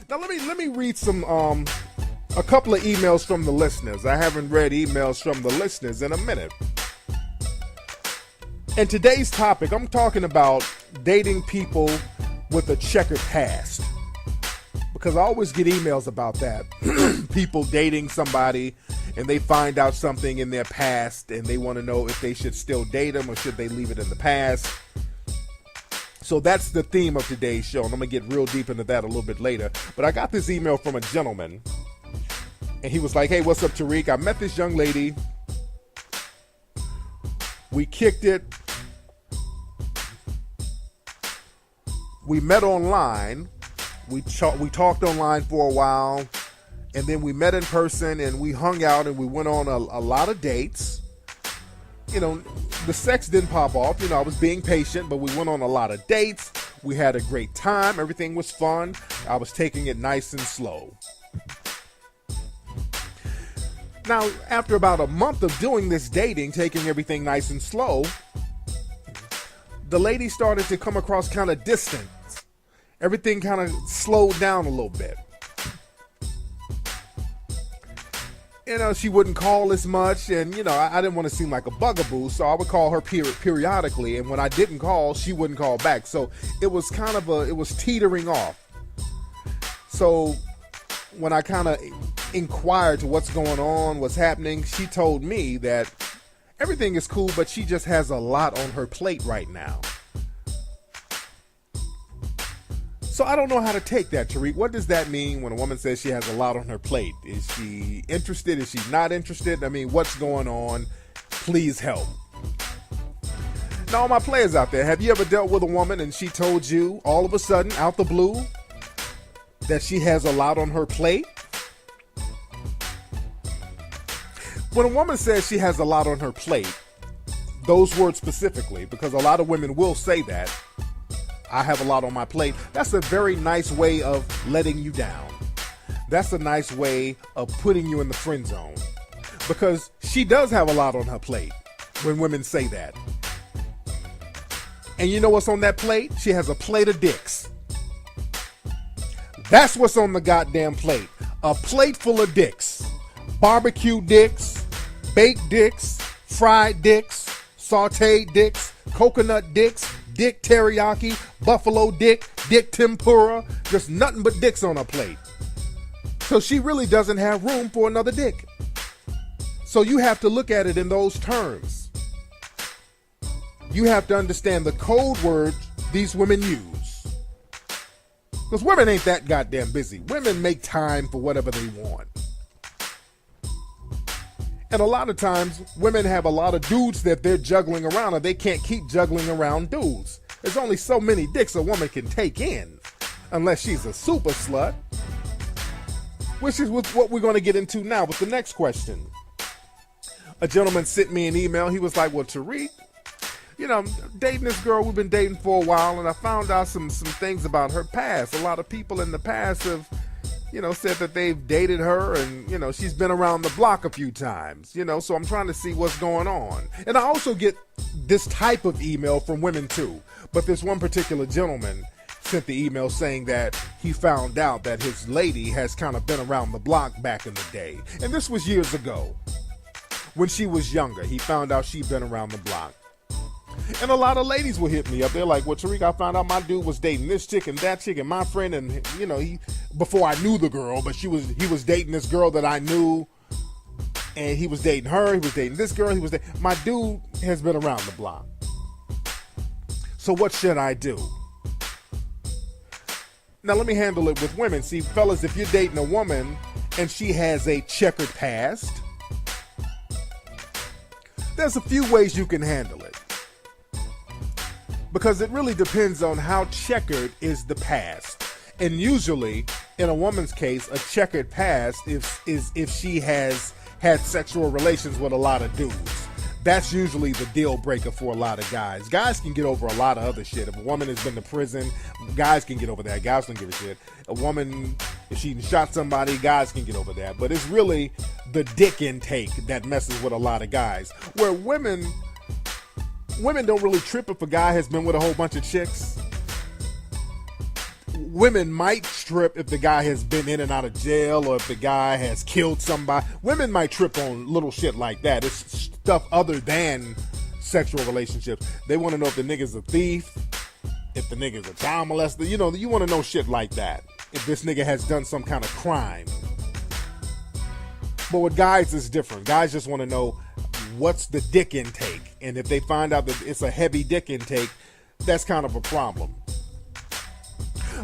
Now let me read some a couple of emails from the listeners. I haven't read emails from the listeners in a minute. And today's topic, I'm talking about dating people with a checkered past. Because I always get emails about that. People dating somebody and they find out something in their past and they want to know if they should still date them or should they leave it in the past. So that's the theme of today's show, and I'm going to get real deep into that a little bit later. But I got this email from a gentleman, and he was like, hey, what's up, Tariq? I met this young lady. We kicked it. We met online. We talked online for a while, and then we met in person, and we hung out, and we went on a lot of dates. You know, the sex didn't pop off. You know, I was being patient, but we went on a lot of dates. We had a great time. Everything was fun. I was taking it nice and slow. Now, after about a month of doing this dating, taking everything nice and slow, the lady started to come across kind of distant. Everything kind of slowed down a little bit. You know, she wouldn't call as much, and, you know, I didn't want to seem like a bugaboo, so I would call her periodically, and when I didn't call, she wouldn't call back. So it was kind of it was teetering off. So when I kind of inquired to what's going on, what's happening, she told me that everything is cool, but she just has a lot on her plate right now. So I don't know how to take that, Tariq. What does that mean when a woman says she has a lot on her plate? Is she interested? Is she not interested? I mean, what's going on? Please help. Now, all my players out there, have you ever dealt with a woman and she told you all of a sudden, out the blue, that she has a lot on her plate? When a woman says she has a lot on her plate, those words specifically, because a lot of women will say that, I have a lot on my plate, that's a very nice way of letting you down. That's a nice way of putting you in the friend zone. Because she does have a lot on her plate when women say that. And you know what's on that plate? She has a plate of dicks. That's what's on the goddamn plate. A plate full of dicks. Barbecue dicks, baked dicks, fried dicks, sauteed dicks, coconut dicks, dick teriyaki, buffalo dick, dick tempura, just nothing but dicks on her plate. So she really doesn't have room for another dick. So you have to look at it in those terms. You have to understand the code words these women use. Because women ain't that goddamn busy. Women make time for whatever they want. And a lot of times, women have a lot of dudes that they're juggling around, and they can't keep juggling around dudes. There's only so many dicks a woman can take in, unless she's a super slut. Which is what we're going to get into now with the next question. A gentleman sent me an email. He was like, well, Tariq, you know, I'm dating this girl. We've been dating for a while, and I found out some things about her past. A lot of people in the past have, you know, said that they've dated her and, you know, she's been around the block a few times, you know, so I'm trying to see what's going on. And I also get this type of email from women too. But this one particular gentleman sent the email saying that he found out that his lady has kind of been around the block back in the day. And this was years ago when she was younger. He found out she'd been around the block. And a lot of ladies will hit me up. They're like, well, Tariq, I found out my dude was dating this chick and that chick and my friend. And, you know, before I knew the girl, but he was dating this girl that I knew. And he was dating her. He was dating this girl. My dude has been around the block. So what should I do? Now, let me handle it with women. See, fellas, if you're dating a woman and she has a checkered past, there's a few ways you can handle it. Because it really depends on how checkered is the past. And usually, in a woman's case, a checkered past is if she has had sexual relations with a lot of dudes. That's usually the deal breaker for a lot of guys. Guys can get over a lot of other shit. If a woman has been to prison, guys can get over that. Guys don't give a shit. A woman, if she shot somebody, guys can get over that. But it's really the dick intake that messes with a lot of guys. Where women don't really trip if a guy has been with a whole bunch of chicks. women might trip if the guy has been in and out of jail, or if the guy has killed somebody. Women might trip on little shit like that. It's stuff other than sexual relationships. They want to know if the nigga's a thief, if the nigga's a child molester. You know, you want to know shit like that. If this nigga has done some kind of crime. But with guys, it's different. Guys just want to know what's the dick intake. And if they find out that it's a heavy dick intake, that's kind of a problem.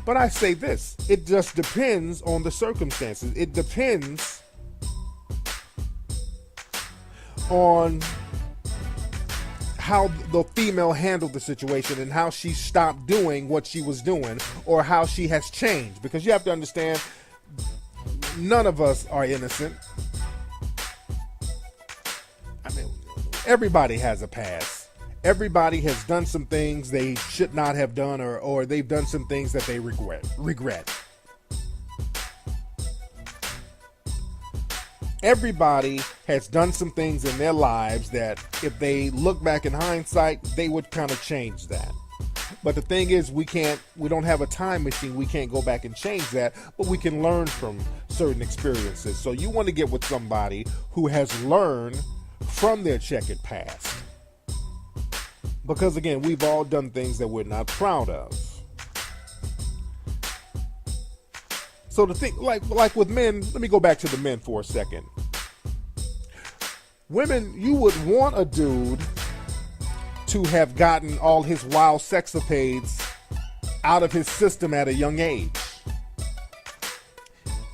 But I say this, it just depends on the circumstances. It depends on how the female handled the situation and how she stopped doing what she was doing, or how she has changed. Because you have to understand, none of us are innocent. I mean, everybody has a past. Everybody has done some things they should not have done, or they've done some things that they regret. Everybody has done some things in their lives that if they look back in hindsight, they would kind of change that. But the thing is, we don't have a time machine. We can't go back and change that, but we can learn from certain experiences. So you want to get with somebody who has learned from their checkered past. Because again, we've all done things that we're not proud of. So the thing, like with men, let me go back to the men for a second. Women, you would want a dude to have gotten all his wild sexapades out of his system at a young age.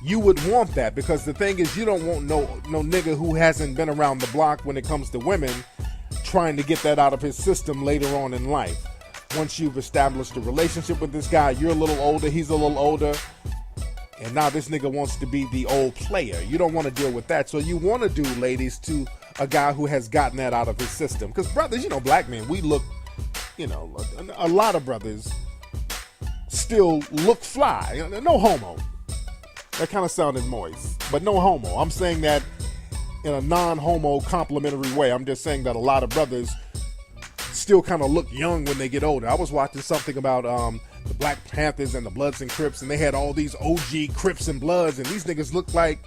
You would want that, because the thing is, you don't want no nigga who hasn't been around the block when it comes to women trying to get that out of his system later on in life. Once you've established a relationship with this guy, you're a little older, he's a little older, and now this nigga wants to be the old player. You don't want to deal with that. So you want to do, ladies, to a guy who has gotten that out of his system. Because brothers, black men, we look, a lot of brothers still look fly. No homo. That kind of sounded moist, but no homo. I'm saying that in a non-homo complimentary way. I'm just saying that a lot of brothers still kind of look young when they get older. I was watching something about the Black Panthers and the Bloods and Crips, and they had all these OG Crips and Bloods, and these niggas look like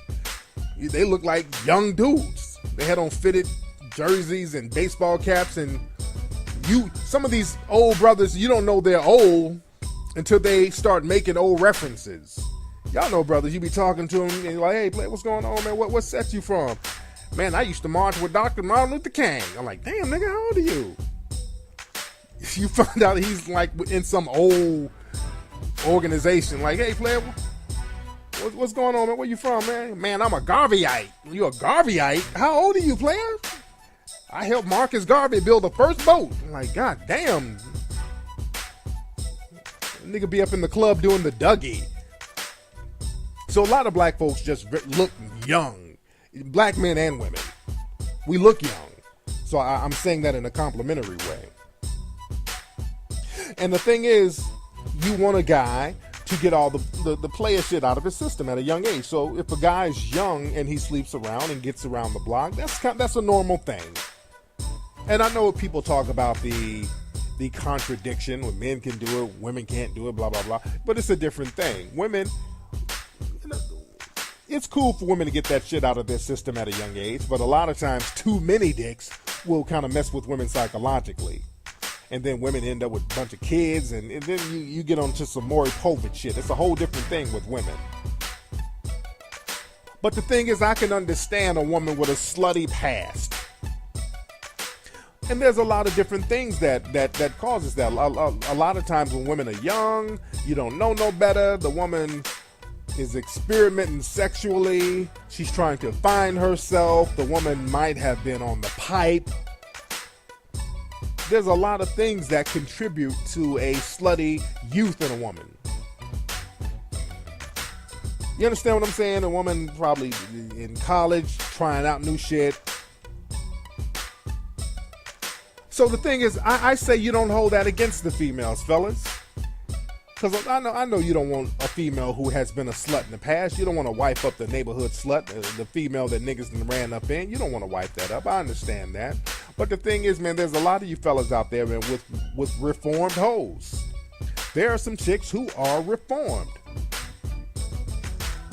young dudes. They had on fitted jerseys and baseball caps, and some of these old brothers, you don't know they're old until they start making old references. Y'all know brothers, you be talking to them and you're like, hey, what's going on, man? What set you from? Man, I used to march with Dr. Martin Luther King. I'm like, damn, nigga, how old are you? You find out he's like in some old organization. Like, hey, player, what's going on, man? Where you from, man? Man, I'm a Garveyite. You a Garveyite? How old are you, player? I helped Marcus Garvey build the first boat. I'm like, god damn. Nigga be up in the club doing the Dougie. So a lot of black folks just look young. Black men and women. We look young. So I'm saying that in a complimentary way. And the thing is, you want a guy to get all the player shit out of his system at a young age. So if a guy is young and he sleeps around and gets around the block, that's a normal thing. And I know people talk about the contradiction where men can do it, women can't do it, blah, blah, blah. But it's a different thing. Women, it's cool for women to get that shit out of their system at a young age, but a lot of times too many dicks will kind of mess with women psychologically. And then women end up with a bunch of kids, and then you get onto some Maury Povich shit. It's a whole different thing with women. But the thing is, I can understand a woman with a slutty past. And there's a lot of different things that causes that. A lot of times when women are young, you don't know no better. The woman is experimenting sexually. She's trying to find herself. The woman might have been on the pipe. There's a lot of things that contribute to a slutty youth in a woman. You understand what I'm saying? A woman probably in college, trying out new shit. So the thing is, I say you don't hold that against the females, fellas. Because I know you don't want a female who has been a slut in the past. You don't want to wipe up the neighborhood slut, the female that niggas done ran up in. You don't want to wipe that up. I understand that. But the thing is, man, there's a lot of you fellas out there, man, with reformed hoes. there are some chicks who are reformed.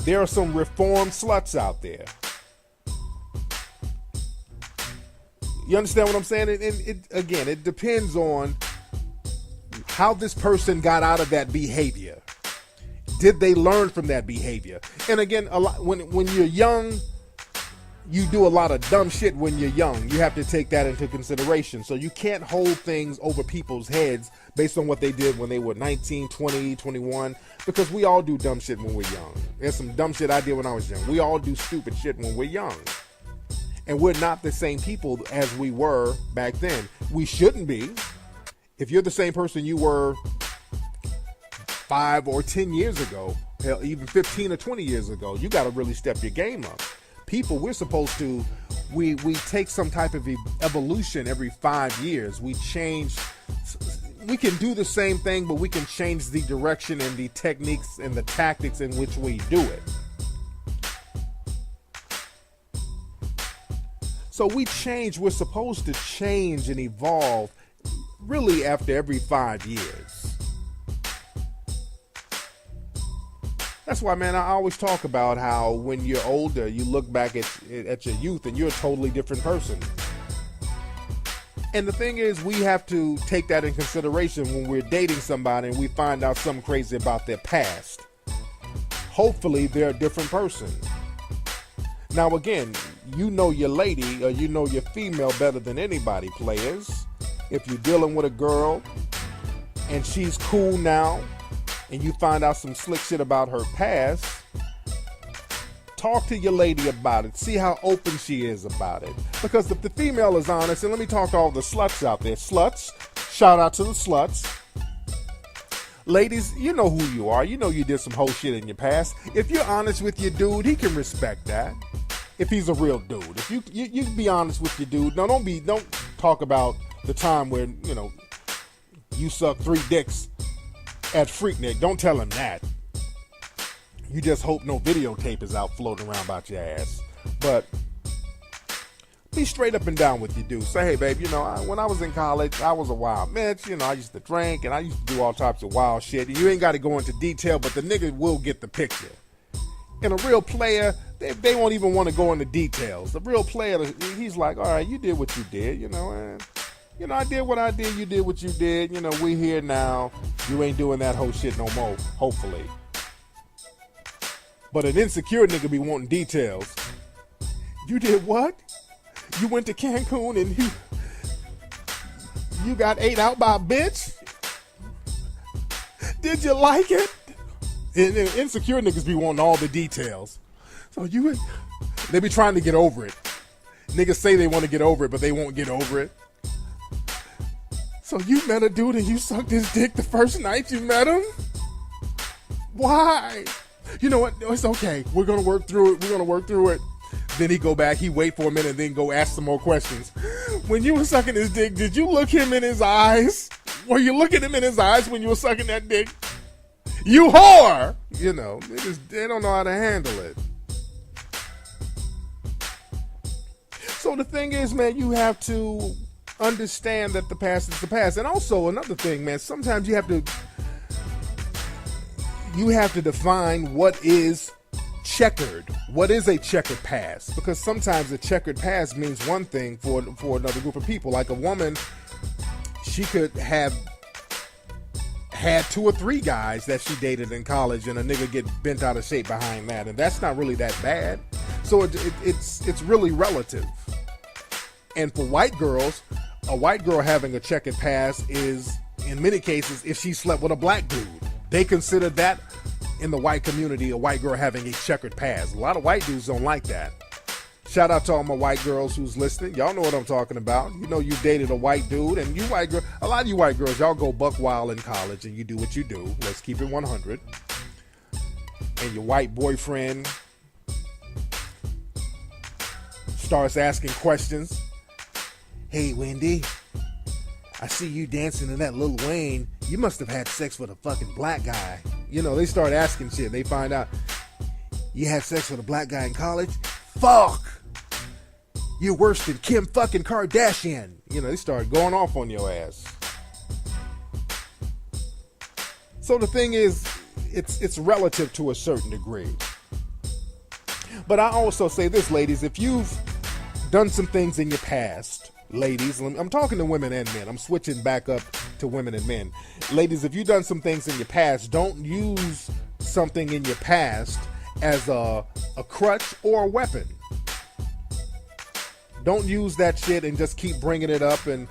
There are some reformed sluts out there. You understand what I'm saying? It depends on how this person got out of that behavior. Did they learn from that behavior? And again, when you're young, you do a lot of dumb shit when you're young. You have to take that into consideration. So you can't hold things over people's heads based on what they did when they were 19, 20, 21, because we all do dumb shit when we're young. There's some dumb shit I did when I was young. We all do stupid shit when we're young. And we're not the same people as we were back then. We shouldn't be. If you're the same person you were 5 or 10 years ago, hell, even 15 or 20 years ago, you got to really step your game up. People, we're supposed to, we take some type of evolution every 5 years. We change. We can do the same thing, but we can change the direction and the techniques and the tactics in which we do it. So we change. We're supposed to change and evolve really after every 5 years. That's why, man, I always talk about how when you're older, you look back at your youth and you're a totally different person. And the thing is, we have to take that in consideration when we're dating somebody and we find out something crazy about their past. Hopefully, they're a different person. Now, again, you know your lady or you know your female better than anybody, players. If you're dealing with a girl and she's cool now and you find out some slick shit about her past, talk to your lady about it. See how open she is about it. Because if the female is honest, and let me talk to all the sluts out there. Sluts, shout out to the sluts. Ladies, you know who you are. You know you did some whole shit in your past. If you're honest with your dude, he can respect that. If he's a real dude. If you be honest with your dude. No, don't talk about the time where, you know, you suck 3 dicks at Freaknik. Don't tell him that. You just hope no videotape is out floating around about your ass. But be straight up and down with your dude. Say, hey, babe, you know, when I was in college, I was a wild bitch. You know, I used to drink and I used to do all types of wild shit. You ain't got to go into detail, but the nigga will get the picture. And a real player, they won't even want to go into details. The real player, he's like, all right, you did what you did, you know, and, you know, I did what I did, you did what you did, you know, we here now, you ain't doing that whole shit no more, hopefully. But an insecure nigga be wanting details. You did what? You went to Cancun and you got ate out by a bitch? Did you like it? And insecure niggas be wanting all the details. So they be trying to get over it. Niggas say they want to get over it, but they won't get over it. So you met a dude and you sucked his dick the first night you met him? Why? You know what? It's okay. We're going to work through it. Then he go back, he wait for a minute, then go ask some more questions. When you were sucking his dick, did you look him in his eyes? Were you looking him in his eyes when you were sucking that dick? You whore! You know, they don't know how to handle it. So the thing is, man, you have to understand that the past is the past. And also another thing, man, sometimes you have to define what is checkered. What is a checkered past? Because sometimes a checkered past means one thing for another group of people. Like a woman, she could have had 2 or 3 guys that she dated in college and a nigga get bent out of shape behind that, and that's not really that bad. So it's really relative. And for white girls, a white girl having a checkered past is, in many cases, if she slept with a black dude. They consider that, in the white community, a white girl having a checkered past. A lot of white dudes don't like that. Shout out to all my white girls who's listening. Y'all know what I'm talking about. You know you dated a white dude, and you white girl, a lot of you white girls, y'all go buck wild in college and you do what you do. Let's keep it 100. And your white boyfriend starts asking questions. Hey, Wendy, I see you dancing to that Lil Wayne. You must have had sex with a fucking black guy. You know, they start asking shit. They find out you had sex with a black guy in college. Fuck! You're worse than Kim fucking Kardashian. You know, they start going off on your ass. So the thing is, it's relative to a certain degree. But I also say this, ladies, if you've done some things in your past, ladies, I'm talking to women and men. I'm switching back up to women and men. Ladies, if you've done some things in your past, don't use something in your past as a crutch or a weapon. Don't use that shit and just keep bringing it up, and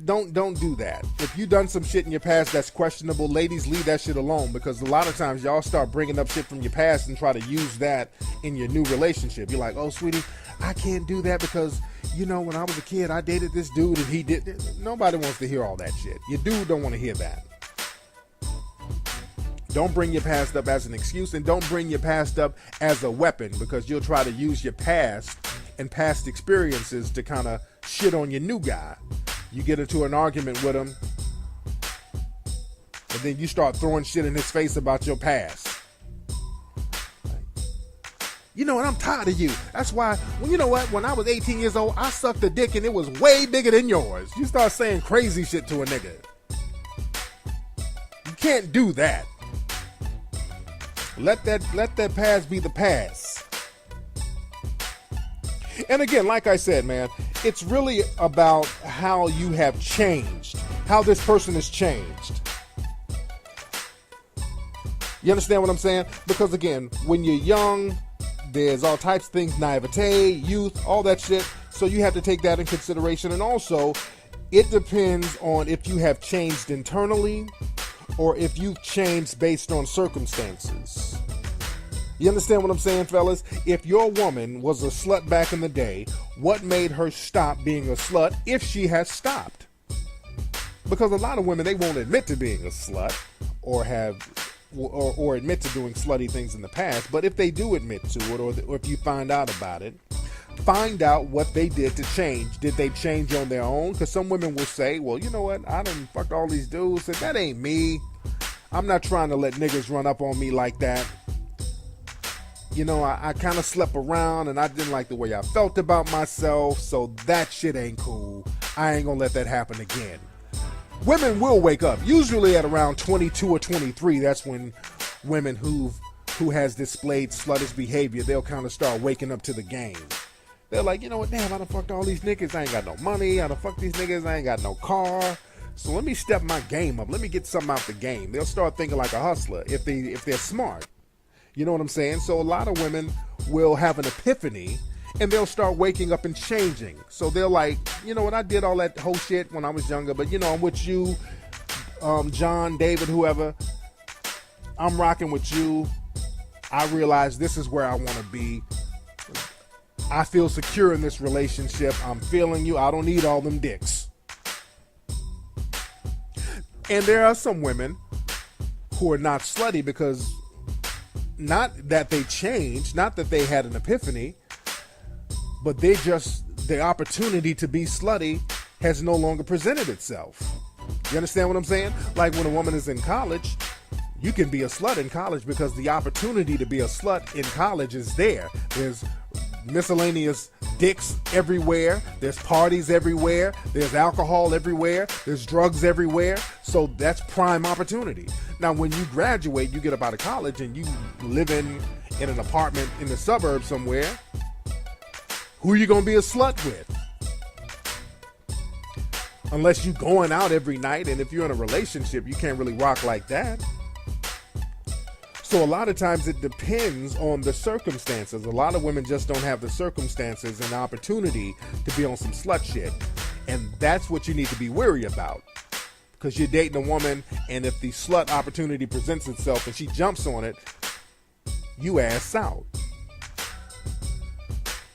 don't do that. If you done some shit in your past that's questionable, ladies, leave that shit alone, because a lot of times y'all start bringing up shit from your past and try to use that in your new relationship. You're like, oh, sweetie, I can't do that because, when I was a kid, I dated this dude and he did. Nobody wants to hear all that shit. Your dude don't want to hear that. Don't bring your past up as an excuse, and don't bring your past up as a weapon, because you'll try to use your past and past experiences to kind of shit on your new guy. You get into an argument with him, and then you start throwing shit in his face about your past. You know what? I'm tired of you. That's why, when I was 18 years old, I sucked a dick and it was way bigger than yours. You start saying crazy shit to a nigga. You can't do that. Let that past be the past. And again, like I said, man, it's really about how you have changed, how this person has changed. You understand what I'm saying? Because again, when you're young, there's all types of things, naivete, youth, all that shit. So you have to take that in consideration. And also, it depends on if you have changed internally or if you've changed based on circumstances. You understand what I'm saying, fellas? If your woman was a slut back in the day, what made her stop being a slut if she has stopped? Because a lot of women, they won't admit to being a slut or admit to doing slutty things in the past. But if they do admit to it, or if you find out about it, find out what they did to change. Did they change on their own? Because some women will say, well, you know what? I done fucked all these dudes. And that ain't me. I'm not trying to let niggas run up on me like that. I kind of slept around and I didn't like the way I felt about myself. So that shit ain't cool. I ain't gonna let that happen again. Women will wake up. Usually at around 22 or 23. That's when women who has displayed sluttish behavior, they'll kind of start waking up to the game. They're like, you know what, damn, I done fucked all these niggas. I ain't got no money. I done fucked these niggas. I ain't got no car. So let me step my game up. Let me get something out the game. They'll start thinking like a hustler if they're smart. You know what I'm saying? So a lot of women will have an epiphany and they'll start waking up and changing. So they're like, you know what, I did all that whole shit when I was younger, but I'm with you, John, David, whoever. I'm rocking with you. I realize this is where I want to be. I feel secure in this relationship. I'm feeling you. I don't need all them dicks. And there are some women who are not slutty because not that they changed, not that they had an epiphany, but the opportunity to be slutty has no longer presented itself. You understand what I'm saying? Like when a woman is in college, you can be a slut in college because the opportunity to be a slut in college is there. There's miscellaneous dicks everywhere. There's parties everywhere. There's alcohol everywhere. There's drugs everywhere. So that's prime opportunity. Now, when you graduate, you get up out of college and you live in an apartment in the suburbs somewhere. Who are you going to be a slut with? Unless you're going out every night, and if you're in a relationship, you can't really rock like that. So a lot of times it depends on the circumstances. A lot of women just don't have the circumstances and the opportunity to be on some slut shit. And that's what you need to be wary about. Because you're dating a woman, and if the slut opportunity presents itself and she jumps on it, you ass out.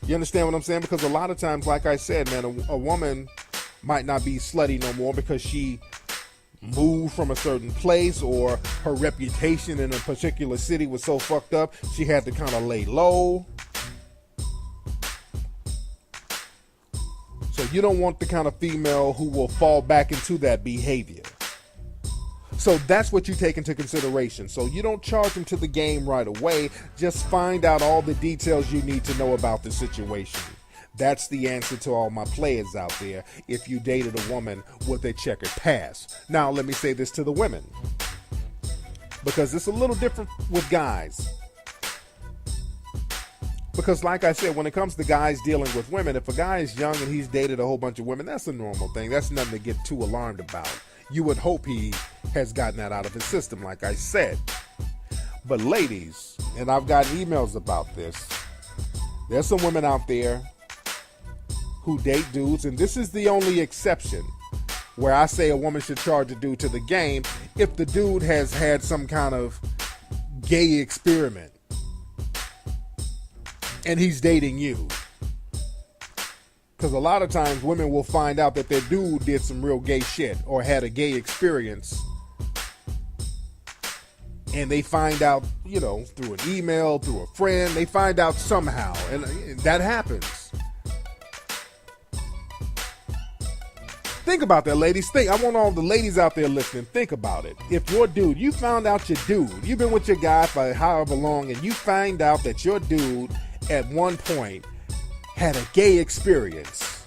You understand what I'm saying? Because a lot of times, like I said, man, a woman might not be slutty no more because she moved from a certain place, or her reputation in a particular city was so fucked up, she had to kind of lay low. So you don't want the kind of female who will fall back into that behavior. So that's what you take into consideration. So you don't charge into the game right away. Just find out all the details you need to know about the situation. That's the answer to all my players out there if you dated a woman with a checkered past. Now, let me say this to the women. because it's a little different with guys. Because like I said, when it comes to guys dealing with women, if a guy is young and he's dated a whole bunch of women, that's a normal thing. That's nothing to get too alarmed about. You would hope he has gotten that out of his system, like I said. But ladies, and I've gotten emails about this, there's some women out there who date dudes, and this is the only exception where I say a woman should charge a dude to the game if the dude has had some kind of gay experiment and he's dating you. Because a lot of times women will find out that their dude did some real gay shit or had a gay experience, and they find out, you know, through an email, through a friend, they find out somehow, and that happens. Think about that, ladies. I want all the ladies out there listening, think about it. If your dude, you found out your dude, you've been with your guy for however long, and you find out that your dude at one point had a gay experience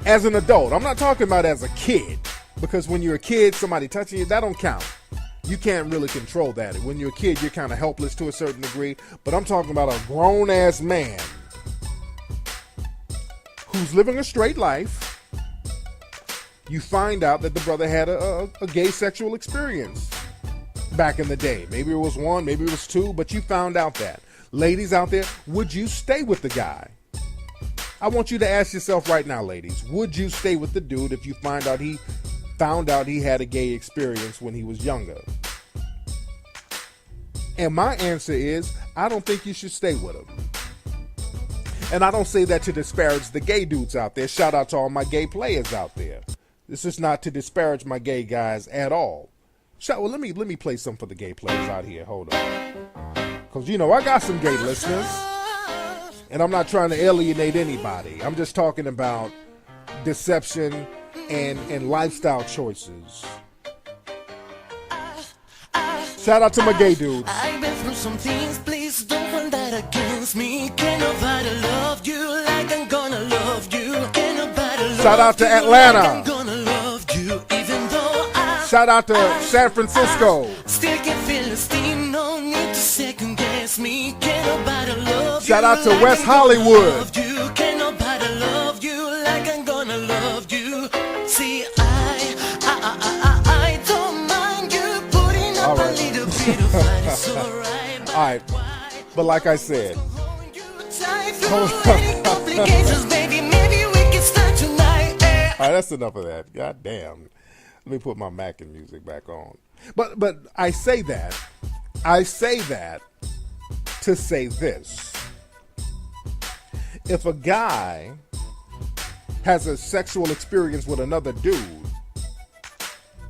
as an adult. I'm not talking about as a kid, because when you're a kid, somebody touching you, that don't count. You can't really control that. When you're a kid, you're kind of helpless to a certain degree. But I'm talking about a grown-ass man who's living a straight life. You find out that the brother had a gay sexual experience back in the day. Maybe it was one, maybe it was two, but you found out that. Ladies out there, would you stay with the guy? I want you to ask yourself right now, ladies, would you stay with the dude if you found out he had a gay experience when he was younger? And my answer is, I don't think you should stay with him. And I don't say that to disparage the gay dudes out there. Shout out to all my gay players out there. This is not to disparage my gay guys at all. Well, let me play some for the gay players out here. Hold on. Because, you know, I got some gay listeners. And I'm not trying to alienate anybody. I'm just talking about deception and lifestyle choices. Shout out to my gay dudes. I've been through some things, please don't hold that against me. Can nobody love you like I'm gonna love you? Can nobody love Shout out to Atlanta. Like I'm gonna love you, even though shout out to San Francisco. Still can feel the steam, no need to second guess me. Can nobody love you? Shout out to like West I'm gonna Hollywood. love you? Can nobody love you like I'm gonna love you? See, I don't mind you putting up a little bit of fight. It's alright. All right, but like I said, All right, that's enough of that. God damn. Let me put my Mackin music back on. But I say that to say this. If a guy has a sexual experience with another dude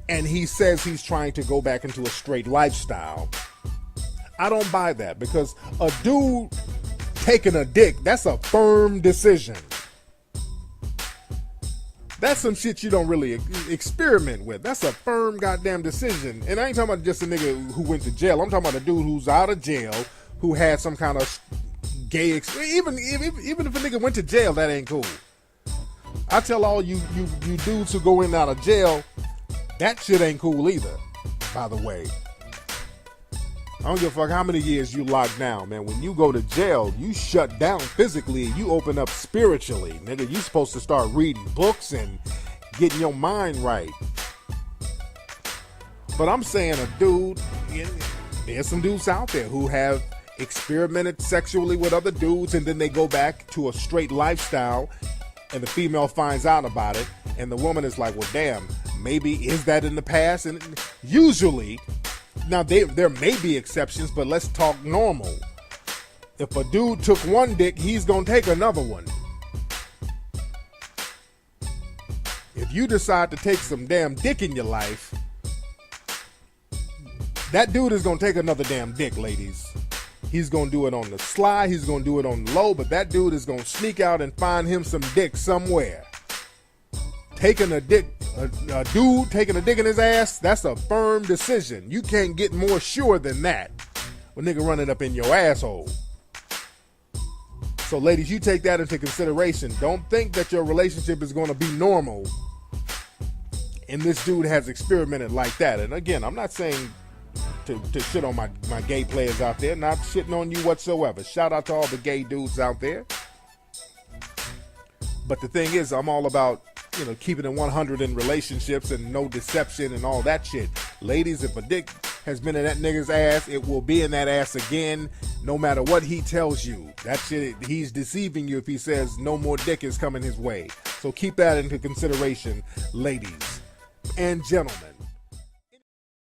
and he says he's trying to go back into a straight lifestyle, I don't buy that, because a dude taking a dick, that's a firm decision. That's some shit you don't really experiment with. That's a firm goddamn decision. And I ain't talking about just a nigga who went to jail. I'm talking about a dude who's out of jail, who had some kind of gay experience. Even if a nigga went to jail, that ain't cool. I tell all you dudes who go in and out of jail, that shit ain't cool either, by the way. I don't give a fuck how many years you locked down, man. When you go to jail, you shut down physically and you open up spiritually. Nigga, you supposed to start reading books and getting your mind right. But I'm saying a dude, there's some dudes out there who have experimented sexually with other dudes, and then they go back to a straight lifestyle, and the female finds out about it, and the woman is like, well, damn, maybe is that in the past? And usually, now there may be exceptions, but let's talk normal. If a dude took one dick, he's gonna take another one. If you decide to take some damn dick in your life, that dude is gonna take another damn dick, ladies. He's gonna do it on the sly, he's gonna do it on the low, but that dude is gonna sneak out and find him some dick somewhere. Taking a dick, a dude taking a dick in his ass, that's a firm decision. You can't get more sure than that. A nigga running up in your asshole. So ladies, you take that into consideration. Don't think that your relationship is going to be normal and this dude has experimented like that. And again, I'm not saying to shit on my gay players out there. Not shitting on you whatsoever. Shout out to all the gay dudes out there. But the thing is, I'm all about, keeping it 100 in relationships and no deception and all that shit. Ladies, if a dick has been in that nigga's ass, it will be in that ass again, no matter what he tells you. That shit, he's deceiving you if he says no more dick is coming his way. So keep that into consideration, ladies and gentlemen.